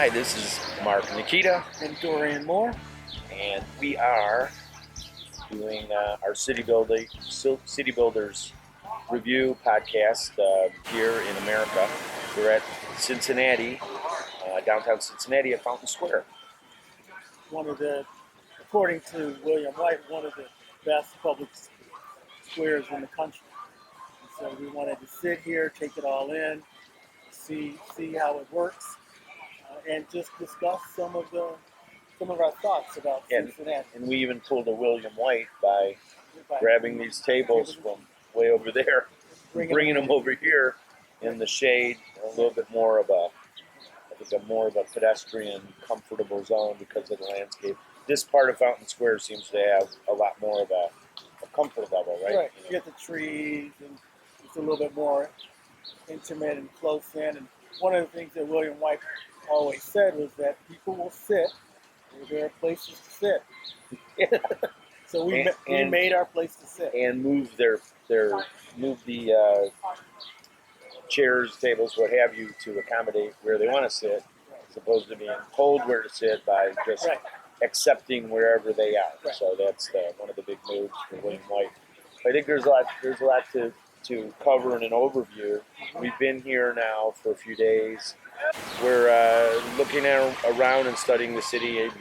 Hi, this is Mark Nickita, and Dorian Moore. and we are doing our city builders review podcast here in America. We're at Cincinnati, downtown Cincinnati at Fountain Square. According to William White, one of the best public squares in the country. And so we wanted to sit here, take it all in, see how it works, and just discuss some of our thoughts about Cincinnati. And we even pulled a William White by grabbing these tables from way over there, bringing them over here in the shade, a little bit more of a pedestrian, comfortable zone because of the landscape. This part of Fountain Square seems to have a lot more of a comfort level, right? Right. You get the trees, and it's a little bit more intimate and close in. And one of the things that William White always said was that people will sit where there are places to sit. So we made our place to sit and move the chairs, tables, what have you, to accommodate where they want to sit, as opposed to being told where to sit by just accepting wherever they are. Right. So that's one of the big moves for William White. I think there's a lot to cover in an overview. We've been here now for a few days. We're looking around and studying the city and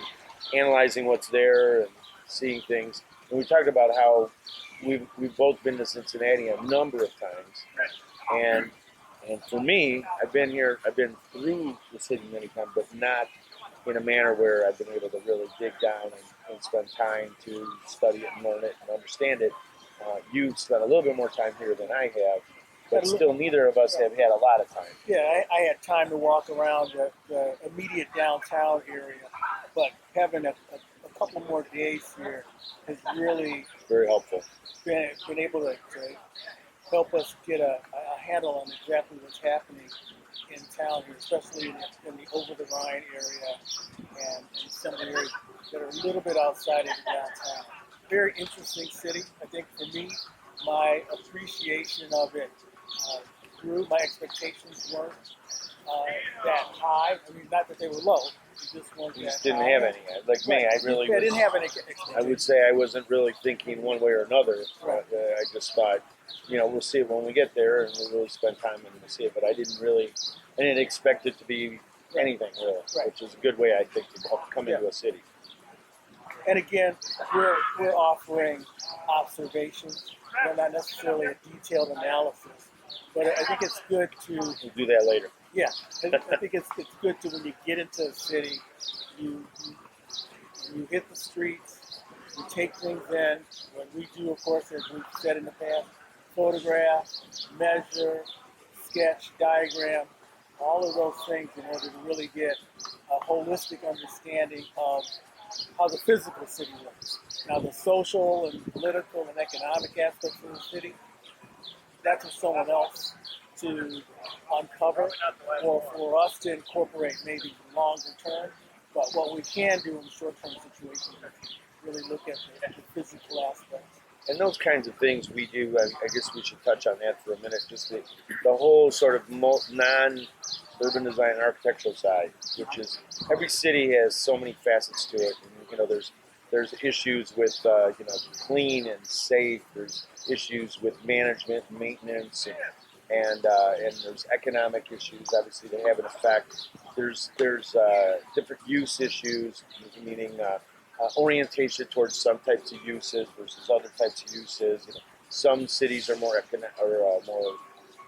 analyzing what's there and seeing things. And we talked about how we've both been to Cincinnati a number of times. And for me, I've been through the city many times, but not in a manner where I've been able to really dig down and spend time to study it and learn it and understand it. You've spent a little bit more time here than I have, but still neither of us have had a lot of time. Yeah, I had time to walk around the immediate downtown area, but having a couple more days here has really very helpful. Been able to help us get a handle on exactly what's happening in town here, especially in the Over-the-Rhine area and some areas that are a little bit outside of the downtown. Very interesting city. I think for me, my appreciation of it grew. My expectations weren't that high. I mean, not that they were low. You just didn't have any. Like me, I didn't have any. I would say I wasn't really thinking one way or another. Right. I just thought, we'll see it when we get there, and we'll really spend time and we'll see it. But I didn't expect it to be anything really, which is a good way, I think, to come into a city. And again, we're offering observations, not necessarily a detailed analysis. But I think it's good to... We'll do that later. Yeah, I think it's good to, when you get into a city, you hit the streets, you take things in. What we do, of course, as we've said in the past, photograph, measure, sketch, diagram, all of those things in order to really get a holistic understanding of how the physical city works. Now, the social and political and economic aspects of the city, that's for someone else to uncover, or for us to incorporate maybe longer term. But what we can do in short-term situations is really look at the physical aspects. And those kinds of things we do, I guess we should touch on that for a minute, just the whole sort of non-urban design and architectural side, which is every city has so many facets to it. And, there's issues with clean and safe. There's issues with management and maintenance, and there's economic issues. Obviously, they have an effect. There's different use issues, meaning orientation towards some types of uses versus other types of uses. Some cities are more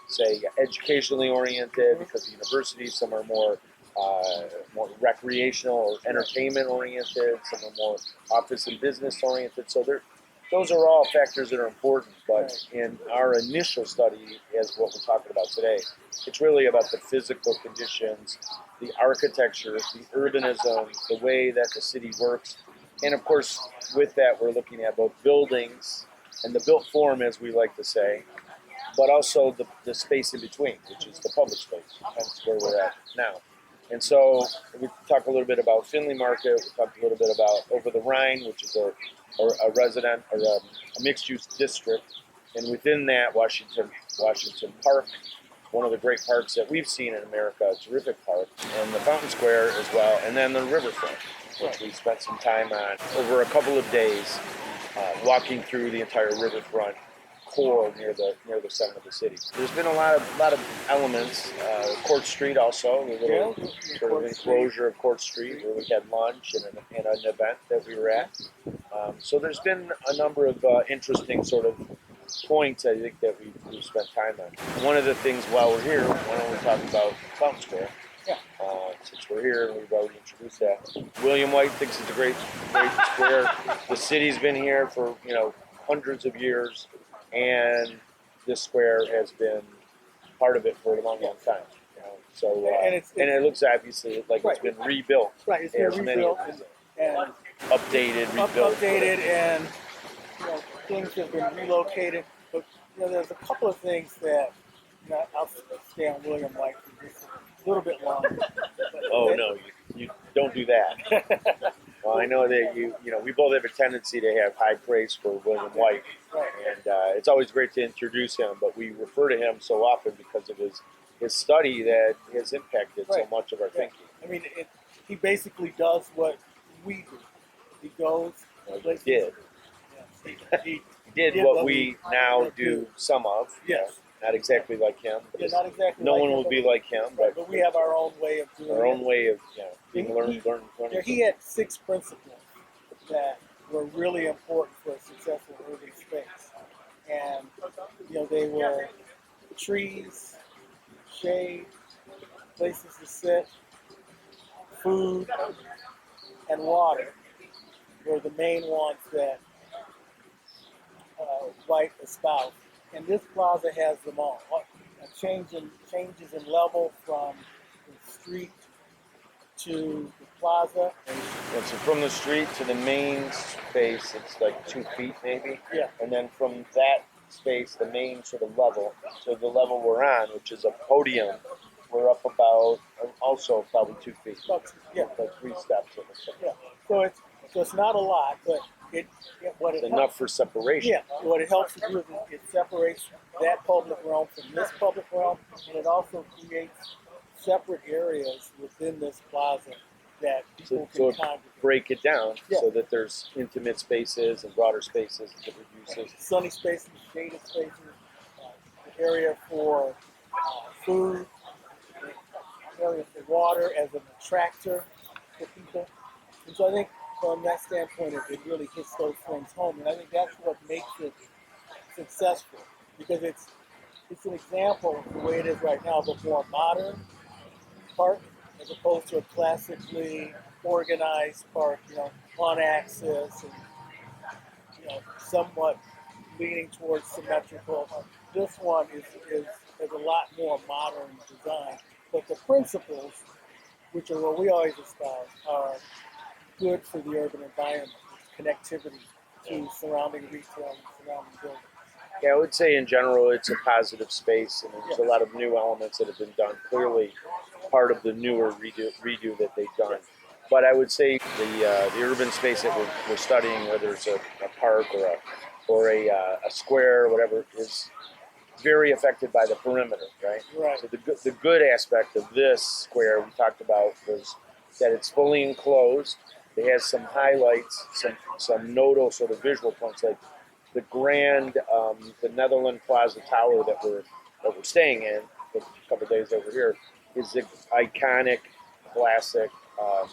say educationally oriented because of universities. Some are more recreational or entertainment oriented. Some are more office and business oriented. So those are all factors that are important. But in our initial study, as what we're talking about today, it's really about the physical conditions, the architecture, the urbanism, the way that the city works. And of course, with that, we're looking at both buildings and the built form, as we like to say, but also the space in between, which is the public space. That's where we're at now. And so we talk a little bit about Findlay Market. We talked a little bit about Over-the-Rhine, which is a mixed-use district, and within that, Washington Park, one of the great parks that we've seen in America, a terrific park, and the Fountain Square as well, and then the Riverfront, which we spent some time on over a couple of days, walking through the entire Riverfront core near the center of the city. There's been a lot of elements. Court Street also, the little sort of enclosure of Court Street where we had lunch and an event that we were at. So there's been a number of interesting sort of points I think that we've spent time on. One of the things while we're here, why don't we talk about Fountain Square? Yeah. Since we're here and we've already introduced that. William White thinks it's a great square. The city's been here for hundreds of years, and this square has been part of it for a long time. So and it looks obviously like it's been rebuilt. Right, it's been rebuilt and updated, rebuilt. Updated, and things have been relocated. But there's a couple of things that I'll stay on William White for just a little bit longer. Oh no, you don't do that. Well, I know that we both have a tendency to have high praise for William White, and it's always great to introduce him. But we refer to him so often because of his study that has impacted so much of our thinking. I mean, he basically does what we do. He goes. He did. Yes, he did what we now do some of. Yes. Not exactly like him. Yeah, not exactly. No one will be like him, but we have our own way of doing it. Our own way of learning. He had 6 principles that were really important for a successful urban space, and they were trees, shade, places to sit, food, and water were the main ones that White espoused. And this plaza has them all. Changes in level from the street to the plaza. And so from the street to the main space, it's like 2 feet maybe. Yeah. And then from that space, the main sort of level, so the level we're on, which is a podium, we're up about also probably 2 feet. Like 3 steps. Yeah. So it's not a lot, but it's enough for separation. Yeah. What it helps to do is it separates that public realm from this public realm, and it also creates separate areas within this plaza that people can congregate. Break it down so that there's intimate spaces and broader spaces and different uses. Sunny spaces, shaded spaces, the area for food, the area for water as an attractor for people. And so I think from that standpoint, it really hits those things home. And I think that's what makes it successful, because it's an example of the way it is right now, but more modern park as opposed to a classically organized park, on axis and somewhat leaning towards symmetrical. This one is a lot more modern design, but the principles, which are what we always espouse, are good for the urban environment, connectivity to surrounding retail and surrounding buildings. Yeah, I would say in general it's a positive space, and there's a lot of new elements that have been done. Clearly, part of the newer redo that they've done. But I would say the urban space that we're studying, whether it's a park or a square or whatever, is very affected by the perimeter, right? Right. So the good aspect of this square we talked about was that it's fully enclosed. It has some highlights, some nodal sort of visual points, like the grand, the Netherland Plaza Tower that we're staying in for a couple of days over here is the iconic, classic. I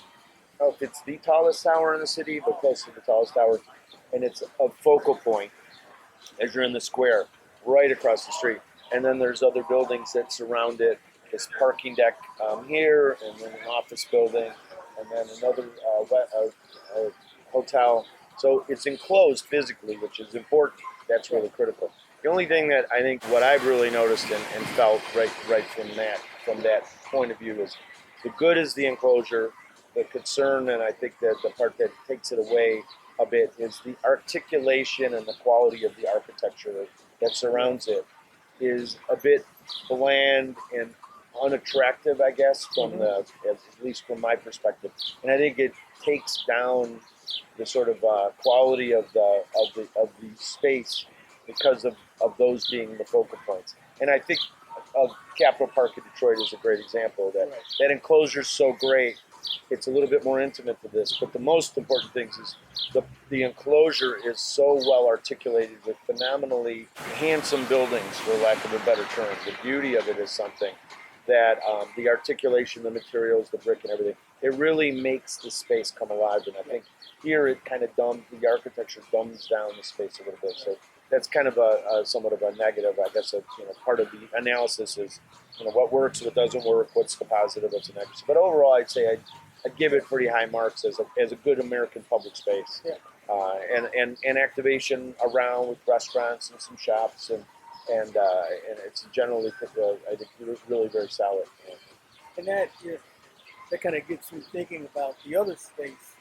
don't know if it's the tallest tower in the city, but close to the tallest tower, and it's a focal point as you're in the square, right across the street. And then there's other buildings that surround it. This parking deck here, and then an office building, and then another hotel. So it's enclosed physically, which is important. That's really critical. The only thing that I think what I've really noticed and felt right from that point of view is the good is the enclosure. The concern, and I think that the part that takes it away a bit, is the articulation and the quality of the architecture that surrounds it is a bit bland and unattractive, I guess, from at least from my perspective. And I think it takes down the sort of quality of the space because of those being the focal points. And I think Capitol Park in Detroit is a great example of that. Right. That enclosure's so great. It's a little bit more intimate than this, but the most important thing is the enclosure is so well articulated with phenomenally handsome buildings, for lack of a better term. The beauty of it is something that the articulation, the materials, the brick, and everything, it really makes the space come alive. And I think here it kind of the architecture dumbs down the space a little bit. So that's kind of a somewhat of a negative, I guess. Part of the analysis is what works, what doesn't work, what's the positive, what's the negative. But overall, I'd say I'd give it pretty high marks as a good American public space. Yeah. And activation around with restaurants and some shops and it's generally I think really very solid. And that kind of gets me thinking about the other space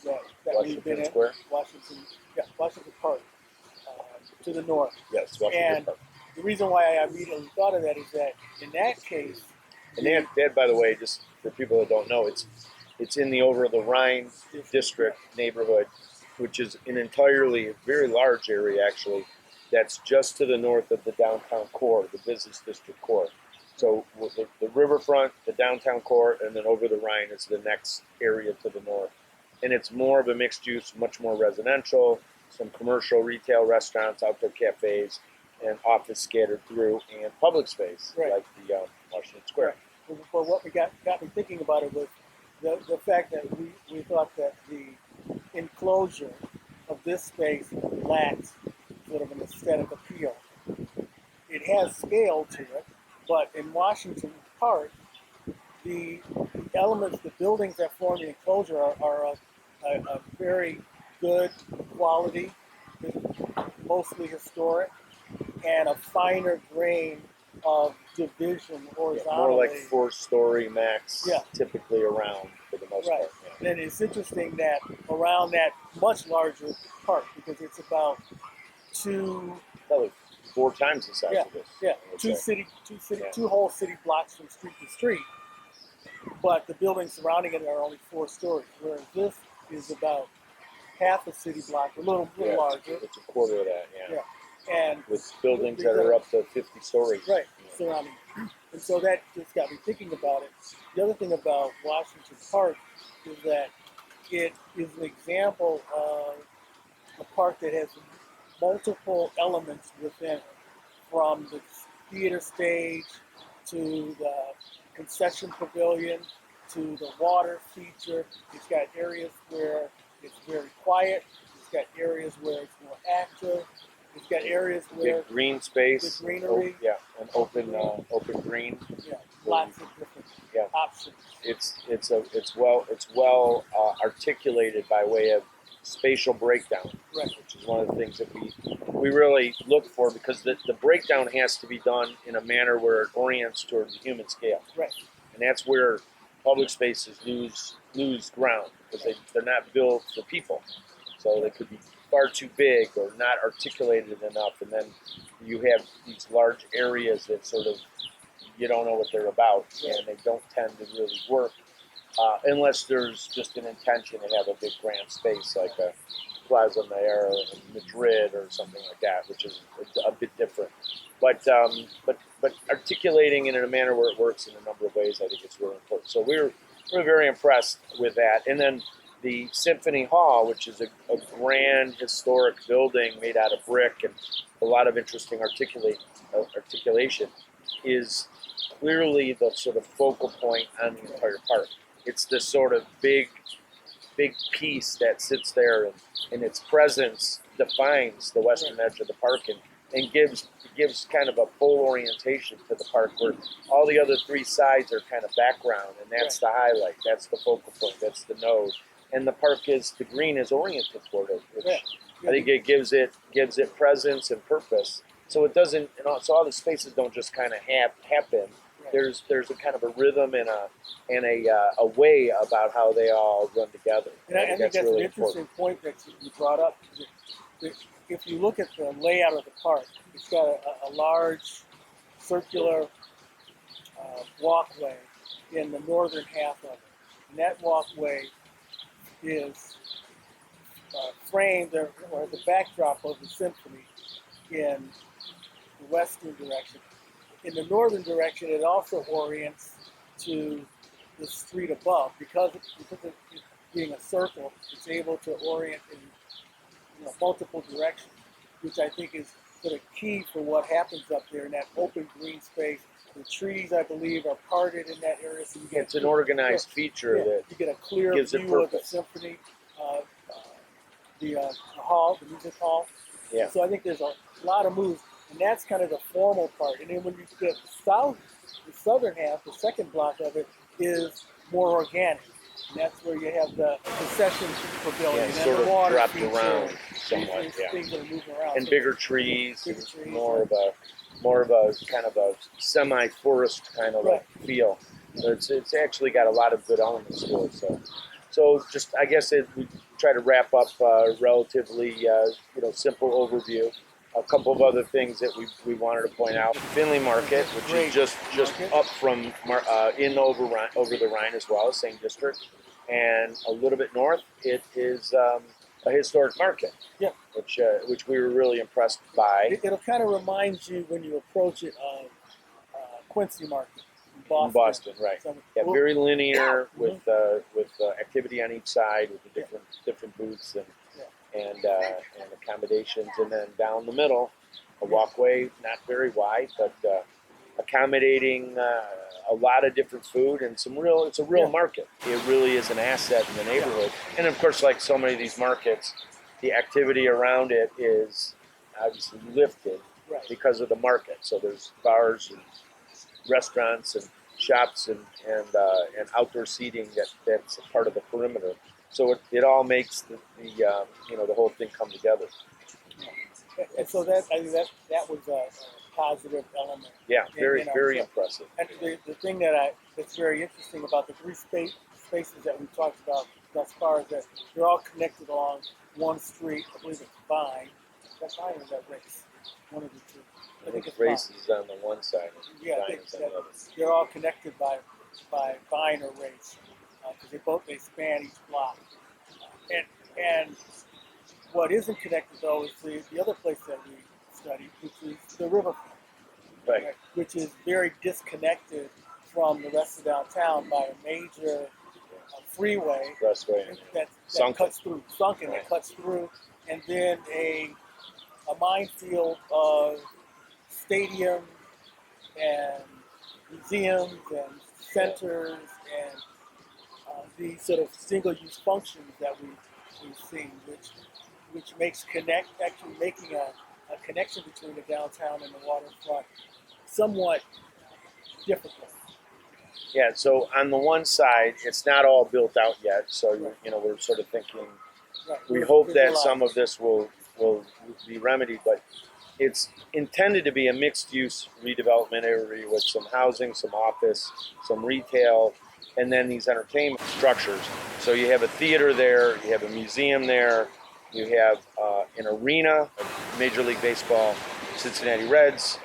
that we've been in, Square? Washington Park, to the north. Yes, Washington And Park. the reason why I immediately thought of that is that in that case, And that, by the way, just for people that don't know, it's in the Over-the-Rhine district neighborhood, which is an entirely very large area actually. That's just to the north of the downtown core, the business district core. So the riverfront, the downtown core, and then Over-the-Rhine is the next area to the north. And it's more of a mixed use, much more residential, some commercial, retail, restaurants, outdoor cafes, and office scattered through, and public space like the Washington Square. Right. But what got me thinking about it was the fact that we thought that the enclosure of this space lacked sort of an aesthetic appeal. It has scale to it, but in Washington Park, the elements, the buildings that form the enclosure are a very good quality, mostly historic, and a finer grain of division horizontally. More like 4-story max, typically around for the most part. Yeah. And it's interesting that around that much larger park, because it's about probably 4 times the size of this. Yeah, two whole city blocks from street to street, but the buildings surrounding it are only 4 stories, whereas this is about half a city block, a little larger. It's a quarter of that, yeah. And with buildings that are up to 50 stories. Right, surrounding. And so that just got me thinking about it. The other thing about Washington Park is that it is an example of a park that has multiple elements within it, from the theater stage to the concession pavilion to the water feature. It's got areas where it's very quiet. It's got areas where it's more active. It's got areas where big green space, the greenery, and open green. Yeah, lots of different options. It's well articulated by way of spatial breakdown, which is one of the things that we really look for, because the breakdown has to be done in a manner where it orients toward the human scale. Right. And that's where public spaces lose ground, because they're not built for people. So they could be far too big or not articulated enough, and then you have these large areas that sort of you don't know what they're about, and they don't tend to really work unless there's just an intention to have a big grand space like a Plaza Mayor in Madrid or something like that, which is a bit different. But articulating it in a manner where it works in a number of ways, I think it's really important. So we're very impressed with that. And then the Symphony Hall, which is a grand historic building made out of brick and a lot of interesting articulation, is clearly the sort of focal point on the entire park. It's this sort of big piece that sits there, and its presence defines the western edge of the park and gives kind of a full orientation to the park, where all the other 3 sides are kind of background, and that's the highlight, that's the focal point, that's the node. And the green is oriented toward it, which I think it gives it presence and purpose. So it doesn't, so all the spaces don't just kind of happen. There's a kind of a rhythm and a way about how they all run together. And I think that's really an interesting point that you brought up. If you look at the layout of the park, it's got a large circular walkway in the northern half of it, and that walkway is framed or the backdrop of the symphony in the western direction. in the northern direction, it also orients to the street above because of it being a circle. It's able to orient in multiple directions, which I think is sort of key for what happens up there in that open green space. The trees, I believe, are parted in that area, so you get It's an organized feature that you get a clear gives it view of the purpose. symphony, the hall, the music hall. Yeah. So I think there's a lot of moves, and that's kind of the formal part. And then when you get south, the southern half, the second block of it is more organic. And that's where you have the concession pavilion it's and sort the of water dropped feature, around somewhat, these yeah. things that are moving around. And So bigger trees, bigger and trees, more of a kind of a semi-forest kind of Right. feel. It's actually got a lot of good elements to it. So just I guess we try to wrap up relatively simple overview. A couple of other things that we wanted to point out: Findlay Market, which Great. is just Market. up from in Over-the-Rhine as well, same district, and a little bit north. It is a historic market, Yeah. which we were really impressed by. It'll kind of remind you when you approach it of Quincy Market in Boston. In Boston, right? So, Yeah, well, very linear with activity on each side with the different booths and accommodations, and then down the middle, a walkway not very wide, but accommodating a lot of different food and it's a real market. It really is an asset in the neighborhood, and of course, like so many of these markets, the activity around it is obviously lifted Right. because of the market. So there's bars and restaurants and shops and outdoor seating that's a part of the perimeter. So it all makes the whole thing come together. And so that was a positive element. Yeah, very in our very trip. impressive. And the thing that's very interesting about the three spaces that we talked about thus far is that they're all connected along one street. I believe it's Vine. Is that Vine or is that Race? One of the two. I think it's race Vine. is on the one side. Yeah, I Vine think is on the other. they're all connected by Vine or Race because they span each block. And what isn't connected though is the other place that we studied, which is the Riverfront. Right. Which is very disconnected from the rest of downtown by a major freeway Expressway. that Sunken. cuts through, sunken, Right. that cuts through, and then a minefield of stadiums and museums and centers and these sort of single-use functions that we've seen, which makes making a connection between the downtown and the waterfront somewhat difficult. Yeah. So on the one side, it's not all built out yet. So Right. we're sort of thinking. Right. We hope that Visualize. some of this will be remedied, but it's intended to be a mixed-use redevelopment area with some housing, some office, some retail, and then these entertainment structures. So you have a theater there, you have a museum there, you have an arena, a Major League Baseball, Cincinnati Reds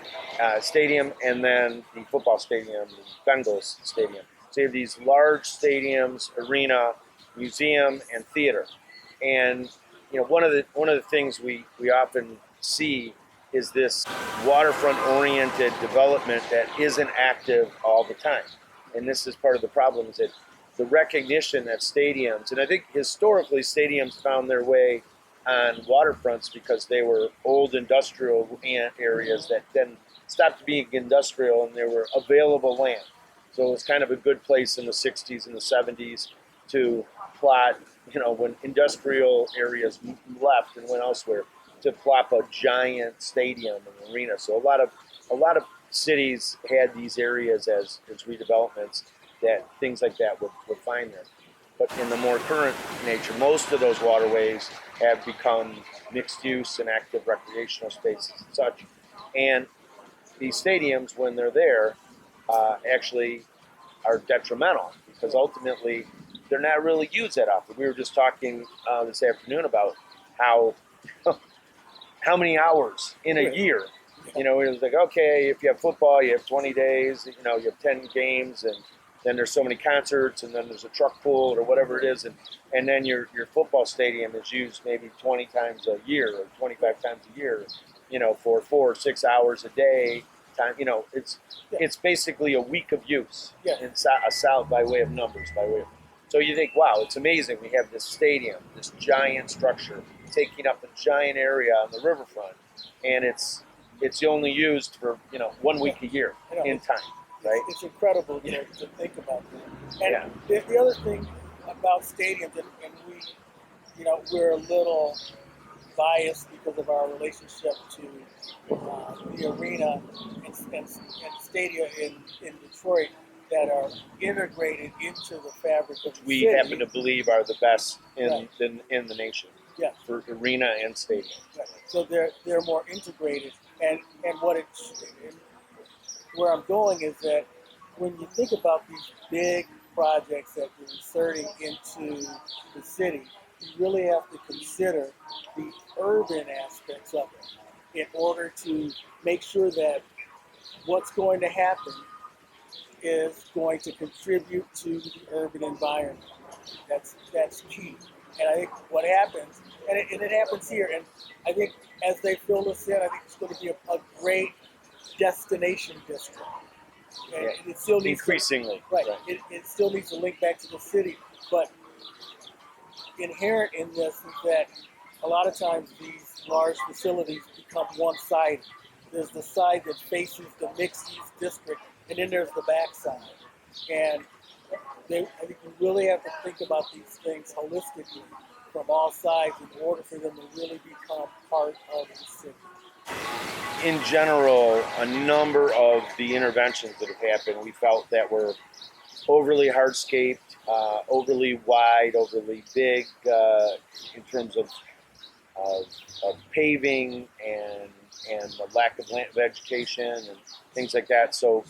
stadium, and then the football stadium, the Bengals stadium. So you have these large stadiums, arena, museum, and theater. And one of the things we often see is this waterfront-oriented development that isn't active all the time. And this is part of the problem, is that the recognition that stadiums, and I think historically stadiums found their way on waterfronts because they were old industrial areas that then stopped being industrial and they were available land. So it was kind of a good place in the 60s and the 70s to plot, when industrial areas left and went elsewhere, to plop a giant stadium and arena. So a lot of cities had these areas as redevelopments that things like that would find there. But in the more current nature, most of those waterways have become mixed use and active recreational spaces and such. And these stadiums, when they're there, actually are detrimental because ultimately they're not really used that often. We were just talking this afternoon about how many hours in a year. It was like, okay, if you have football, you have 20 days, you have 10 games, and then there's so many concerts, and then there's a truck pull or whatever it is, and then your football stadium is used maybe 20 times a year or 25 times a year, for 4 or 6 hours a day, time. Yeah. It's basically a week of use. Yeah. And a solid by way of numbers, So you think, wow, it's amazing. We have this stadium, this giant structure, taking up a giant area on the riverfront, and it's only used for 1 week a year in time, right? It's incredible, to think about that. And Yeah. the other thing about stadiums, and we, we're a little biased because of our relationship to the arena and stadia in Detroit that are integrated into the fabric of the We city. happen to believe are the best Right. in the nation. Yeah. For arena and stadium. Right. So they're more integrated, and where I'm going is that when you think about these big projects that you're inserting into the city, you really have to consider the urban aspects of it in order to make sure that what's going to happen is going to contribute to the urban environment. That's key. And I think what happens, and it happens here, and I think as they fill this in, I think it's going to be a great destination district. And it still needs increasingly. Right. It still needs to link back to the city, but inherent in this is that a lot of times these large facilities become one-sided. There's the side that faces the mixed-use district, and then there's the backside. And I think you really have to think about these things holistically from all sides in order for them to really become part of the city. In general, a number of the interventions that have happened, we felt that were overly hardscaped, overly wide, overly big in terms of paving and the lack of land vegetation and things like that. So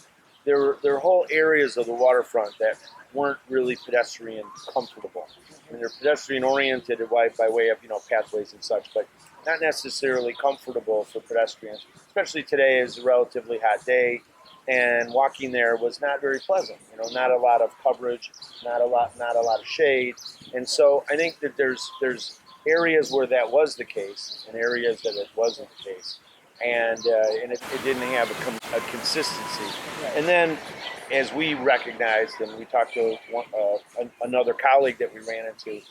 there are whole areas of the waterfront that weren't really pedestrian comfortable. I mean, they're pedestrian oriented by way of pathways and such, but not necessarily comfortable for pedestrians. Especially today is a relatively hot day, and walking there was not very pleasant. Not a lot of coverage, not a lot of shade, and so I think that there's areas where that was the case, and areas that it wasn't the case, and it didn't have a consistency. And then, as we recognized, and we talked to another colleague that we ran into,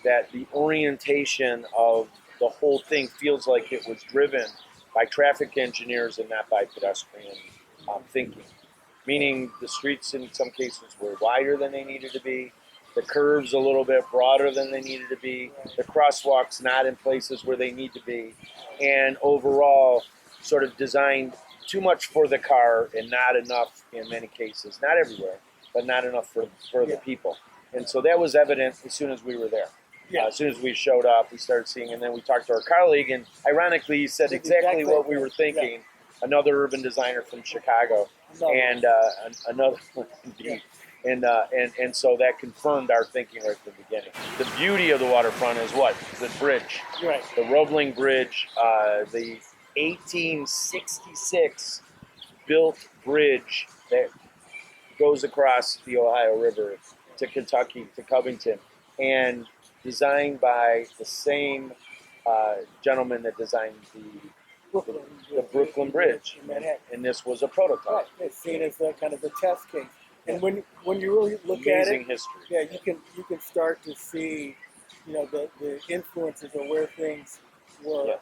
that the orientation of the whole thing feels like it was driven by traffic engineers and not by pedestrian thinking. Meaning the streets in some cases were wider than they needed to be, the curves a little bit broader than they needed to be, the crosswalks not in places where they need to be, and overall sort of designed too much for the car and not enough in many cases, not everywhere, but not enough for the people. And so that was evident as soon as we were there. Yeah. As soon as we showed up, we started seeing, and then we talked to our colleague, and ironically, he said exactly what we were thinking. Yeah. Another urban designer from Chicago, and another one indeed. And so that confirmed our thinking right from the beginning. The beauty of the waterfront is what? The bridge. Right. The Roebling Bridge, the 1866 built bridge that goes across the Ohio River to Kentucky, to Covington, and designed by the same gentleman that designed the Brooklyn Bridge. In Manhattan. And this was a prototype. Right. It's seen as kind of the test case. And when you really look Amazing at it, history. Yeah, you can start to see, the influences of where things were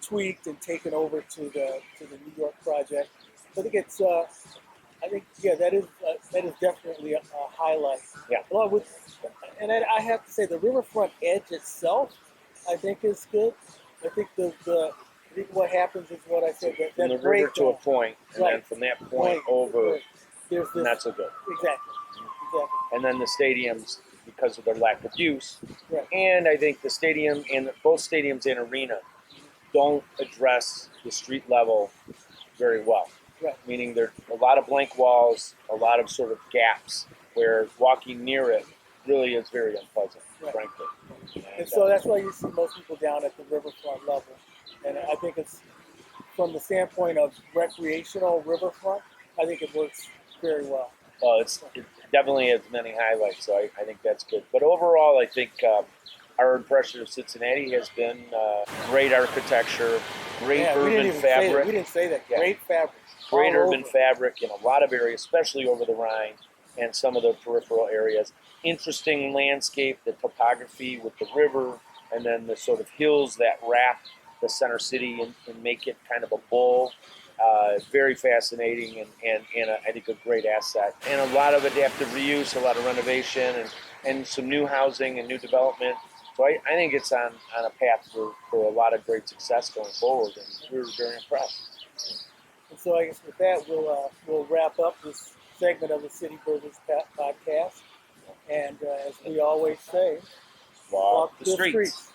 tweaked and taken over to the New York project. I think it's that is definitely a highlight. Yeah. Along with, and I have to say the riverfront edge itself, I think is good. I think I think what happens is what I said, that from the river to a point, and then from that point over, there's this, not so good. Exactly. And then the stadiums, because of their lack of use, Right. and I think the stadium and both stadiums and arena don't address the street level very well. Right. Meaning there's a lot of blank walls, a lot of sort of gaps where walking near it really is very unpleasant, frankly. And so that's why you see most people down at the riverfront level. And I think it's from the standpoint of recreational riverfront, I think it works very well. Well, it definitely has many highlights, so I think that's good. But overall, I think our impression of Cincinnati has been great architecture, great urban fabric. We didn't say that. Yeah. Great fabric. great All urban over. fabric in a lot of areas, especially over the Rhine and some of the peripheral areas. Interesting landscape, the topography with the river, and then the sort of hills that wrap the center city and make it kind of a bowl. Very fascinating and I think a great asset. And a lot of adaptive reuse, a lot of renovation, and some new housing and new development. So I think it's on a path for a lot of great success going forward, and we were very impressed. And so I guess with that, we'll wrap up this segment of the City Builders podcast. And as we always say, Walk the streets.